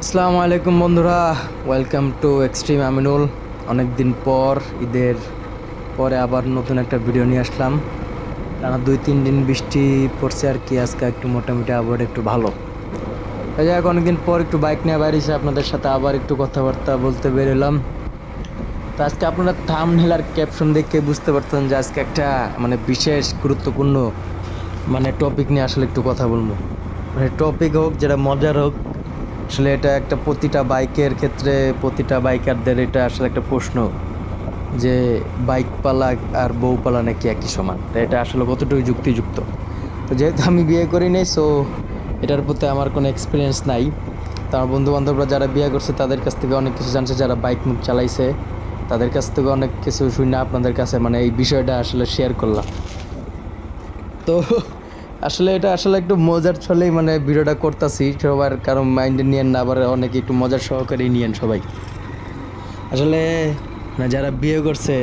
আসসালামু আলাইকুম বন্ধুরা, ওয়েলকাম টু এক্সট্রিম আমিনুল। অনেক দিন পর ঈদের পরে আবার নতুন একটা ভিডিও নিয়ে আসলাম। টানা 2-3 দিন বৃষ্টি পড়ছে আর কি। আজকে একটু মোটামুটি আবহাওয়াটা একটু ভালো। তাই যাক, অনেকদিন পর একটু বাইক নিয়ে বেরিয়েছি, আপনাদের সাথে আবার একটু কথাবার্তা বলতে বেরোলাম। তো আজকে আপনারা থাম্বনেল আর ক্যাপশন দেখে বুঝতে পারতেন যে আজকে একটা বিশেষ গুরুত্বপূর্ণ টপিক নিয়ে আসলে একটু কথা বলবো। টপিক হোক যেটা মজার হোক, আসলে এটা একটা প্রতিটা বাইকের ক্ষেত্রে প্রতিটা বাইকারদের এটা আসলে একটা প্রশ্ন যে বাইক পালা আর বউ পালা নাকি একই সমান। তো এটা আসলে কতটুকু যুক্তিযুক্ত। তো যেহেতু আমি বিয়ে করি নাই, সো এটার প্রতি আমার কোনো এক্সপিরিয়েন্স নাই। তো আমার বন্ধুবান্ধবরা যারা বিয়ে করছে তাদের কাছ থেকে অনেক কিছু জানছে, যারা বাইক মুখ চালাইছে তাদের কাছ থেকে অনেক কিছু শুনে আপনাদের কাছে এই বিষয়টা আসলে শেয়ার করলাম। তো আসলে এটা আসলে একটু মজার ছলেই ভিডিওটা করতেছি, সবার কারণ মাইন্ডে নিয়েন না, আবার অনেকে একটু মজার সহকারেই নিয়েন সবাই। আসলে যারা বিয়ে করছে,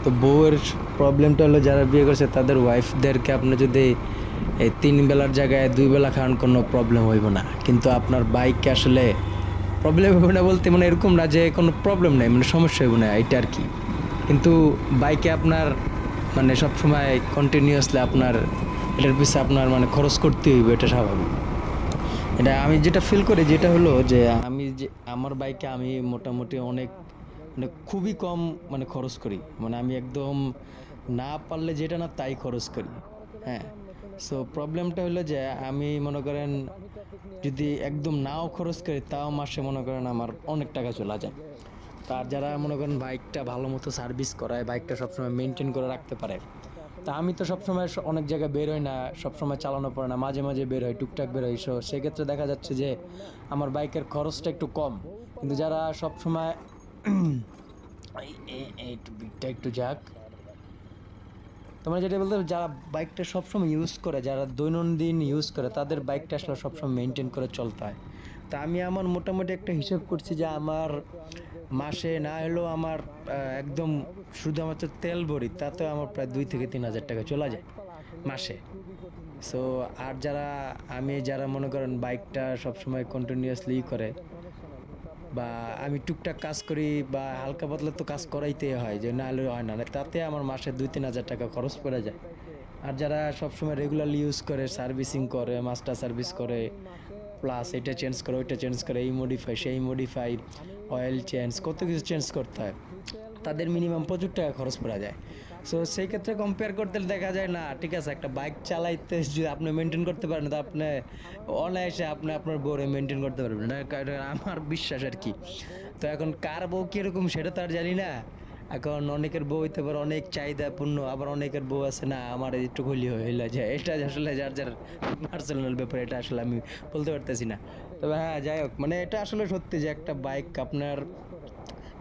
তো বউয়ের প্রবলেমটা হলো যারা বিয়ে করছে তাদের ওয়াইফদেরকে আপনি যদি এই 3 বেলার জায়গায় 2 বেলা খান কোনো প্রবলেম হইব না, কিন্তু আপনার বাইককে আসলে প্রবলেম হবে না বলতে এরকম না যে কোনো প্রবলেম নেই, সমস্যা হইব না এটা আর কি। কিন্তু বাইকে আপনার সবসময় কন্টিনিউয়াসলি আপনার এটার পিছনে আপনার খরচ করতে হইবে, এটা স্বাভাবিক। এটা আমি যেটা ফিল করি যেটা হলো যে আমি যে আমার বাইকে আমি মোটামুটি অনেক খুবই কম খরচ করি। আমি একদম না পারলে যেটা না তাই খরচ করি। হ্যাঁ, সো প্রবলেমটা হলো যে আমি মনে করেন যদি একদম নাও খরচ করি তাও মাসে মনে করেন আমার অনেক টাকা চলে যায়। তার যারা মনে করেন বাইকটা ভালো মতো সার্ভিস করায়, বাইকটা সবসময় মেনটেন করে রাখতে পারে। তা আমি তো সবসময় অনেক জায়গায় বের হই না, সবসময় চালানো পড়ে না, মাঝে মাঝে বের হয়, টুকটাক বের হয়। সেক্ষেত্রে দেখা যাচ্ছে যে আমার বাইকের খরচটা একটু কম। কিন্তু যারা সবসময় একটু বিটটা একটু যাক, তোমরা যেটা বলতে যারা বাইকটা সবসময় ইউজ করে, যারা দৈনন্দিন ইউজ করে, তাদের বাইকটা আসলে সবসময় মেনটেন করে চলতে হয়। তা আমি আমার মোটামুটি একটা হিসাব করছি যে আমার মাসে না হলেও আমার একদম শুধু আমার তো তেল ভরি তাতেও আমার প্রায় 2 থেকে 3 হাজার টাকা চলে যায় মাসে। সো আর যারা মনে করেন বাইকটা সবসময় কন্টিনিউয়াসলি করে, বা আমি টুকটাক কাজ করি বা হালকা পাতলা তো কাজ করাইতে হয়, যে না হলে হয় না, তাতে আমার মাসে 2-3 হাজার টাকা খরচ পড়ে যায়। আর যারা সবসময় রেগুলারলি ইউজ করে, সার্ভিসিং করে, মাস্টার সার্ভিস করে, প্লাস এটা চেঞ্জ করে ওইটা চেঞ্জ করে, এই মডিফাই সেই মডিফাই, অয়েল চেঞ্জ, কত কিছু চেঞ্জ করতে হয়, তাদের মিনিমাম প্রচুর টাকা খরচ পড়া যায়। সো সেই ক্ষেত্রে কম্পেয়ার করতে দেখা যায় না, ঠিক আছে, একটা বাইক চালাইতে যদি আপনি মেনটেন করতে পারেন তো আপনি অনায়াসে আপনি আপনার বউরে মেনটেন করতে পারবেন না, কারণ আমার বিশ্বাস আর কি। তো এখন কার বউ কীরকম সেটা তো আর জানি না। এখন অনেকের বউ হইতে পারে অনেক চাহিদাপূর্ণ, আবার অনেকের বউ আছে না আমার একটু হইলে হইলে যায়, এটা আসলে যার যার পার্সোনাল ব্যাপার, এটা আসলে আমি বলতে পারতেছি না। তবে হ্যাঁ, যাই হোক, এটা আসলে সত্যি যে একটা বাইক আপনার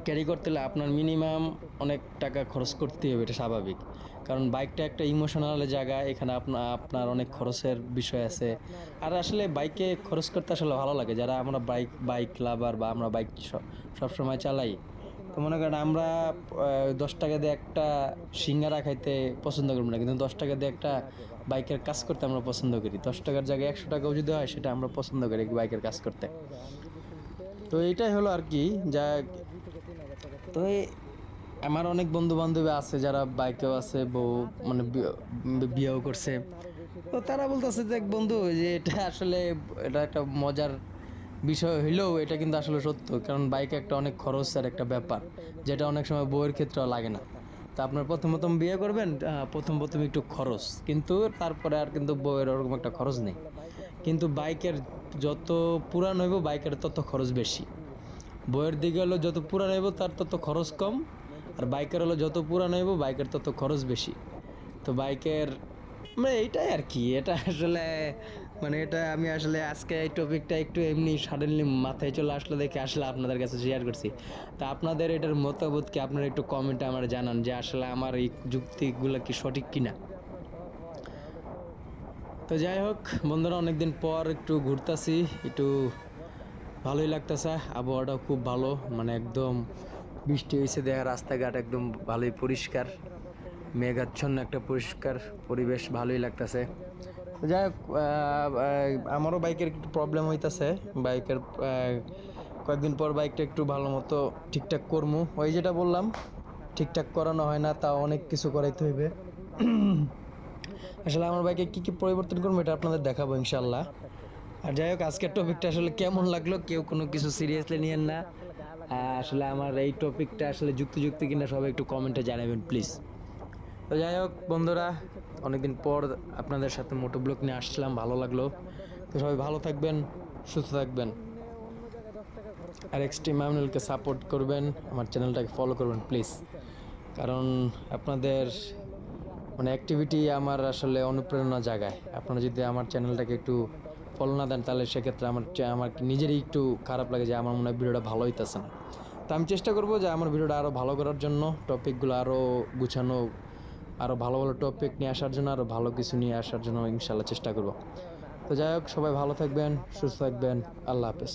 ক্যারি করতে হলে আপনার মিনিমাম অনেক টাকা খরচ করতেই হবে, এটা স্বাভাবিক। কারণ বাইকটা একটা ইমোশনাল জায়গা, এখানে আপনার অনেক খরচের বিষয় আছে। আর আসলে বাইকে খরচ করতে আসলে ভালো লাগে, যারা আমরা বাইক লাভার বা আমরা বাইক সবসময় চালাই। তো মনে করেন আমরা 10 টাকা দিয়ে একটা সিঙ্গারা খাইতে পছন্দ করবো না, কিন্তু 10 টাকা দিয়ে একটা বাইকের কাজ করতে আমরা পছন্দ করি। 10 টাকার জায়গায় 100 টাকাও যদি হয় সেটা আমরা পছন্দ করি বাইকের কাজ করতে। তো এইটাই হলো আর কি। যা তো আমার অনেক বন্ধু বান্ধবী আছে যারা বাইকেও আছে, বউ বিয়েও করছে। তো তারা বলতেছে যে বন্ধু, যে এটা আসলে এটা একটা মজার বিষয় হইলেও এটা কিন্তু আসলে সত্য, কারণ বাইকে একটা অনেক খরচের একটা ব্যাপার, যেটা অনেক সময় বউয়ের ক্ষেত্রেও লাগে না। তা আপনার প্রথম প্রথম বিয়ে করবেন, প্রথম প্রথম একটু খরচ, কিন্তু তারপরে আর কিন্তু বউয়ের ওরকম একটা খরচ নেই। কিন্তু বাইকের যত পুরান হইব বাইকের তত খরচ বেশি। বইয়ের দিকে হলো যত পুরান হইব তার তত খরচ কম, আর বাইকের হলো যত পুরান হইব বাইকের তত খরচ বেশি। তো বাইকের এইটাই আর কি। এটা আসলে এটা আমি আসলে আজকে এই টপিকটা একটু এমনি সাডেনলি মাথায় চলে আসলো দেখে আসলে আপনাদের কাছে শেয়ার করছি। তা আপনাদের এটার মতামত কি, আপনারা একটু কমেন্টে আমার জানান যে আসলে আমার এই যুক্তিগুলো কি সঠিক কিনা। তো যাই হোক বন্ধুরা, অনেকদিন পর একটু ঘুরতাছি, একটু ভালোই লাগতেছে, আবহাওয়াটাও খুব ভালো, একদম বৃষ্টি হয়েছে, দেখা রাস্তাঘাট একদম ভালোই পরিষ্কার, মেঘাচ্ছন্ন একটা পরিষ্কার পরিবেশ, ভালোই লাগতেছে। যাই হোক, আমারও বাইকের একটু প্রবলেম হইতেছে, বাইকের কয়েকদিন পর বাইকটা একটু ভালো মতো ঠিকঠাক করবো। ওই যেটা বললাম, ঠিকঠাক করানো হয় না, তা অনেক কিছু করাইতে হইবে। আসলে আমার বাইকে কী কী পরিবর্তন করবো এটা আপনাদের দেখাবো ইনশাল্লাহ। আর যাই হোক, আজকের টপিকটা আসলে কেমন লাগলো কেউ কোনো কিছু সিরিয়াসলি নিয়েন না। আসলে আমার এই টপিকটা আসলে যুক্তি কিনা সবাই একটু কমেন্টে জানাবেন প্লিজ। তো যাই হোক বন্ধুরা, অনেকদিন পর আপনাদের সাথে মোটো ব্লগ নিয়ে আসছিলাম, ভালো লাগলো। তো সবাই ভালো থাকবেন, সুস্থ থাকবেন, আর এক্সট্রিম মাইনুলকে সাপোর্ট করবেন, আমার চ্যানেলটাকে ফলো করবেন প্লিজ। কারণ আপনাদের মানে অ্যাক্টিভিটি আমার আসলে অনুপ্রেরণা জাগায়। আপনারা যদি আমার চ্যানেলটাকে একটু ফলো না দেন তাহলে সেক্ষেত্রে আমার নিজেরই একটু খারাপ লাগে যে আমার মনে হয় ভিডিওটা ভালো হইতেছে না। তো আমি চেষ্টা করবো যে আমার ভিডিওটা আরও ভালো করার জন্য, টপিকগুলো আরও গুছানো, আরও ভালো ভালো টপিক নিয়ে আসার জন্য, আরও ভালো কিছু নিয়ে আসার জন্য ইনশাল্লাহ চেষ্টা করব। তো যাই হোক, সবাই ভালো থাকবেন, সুস্থ থাকবেন, আল্লাহ হাফেজ।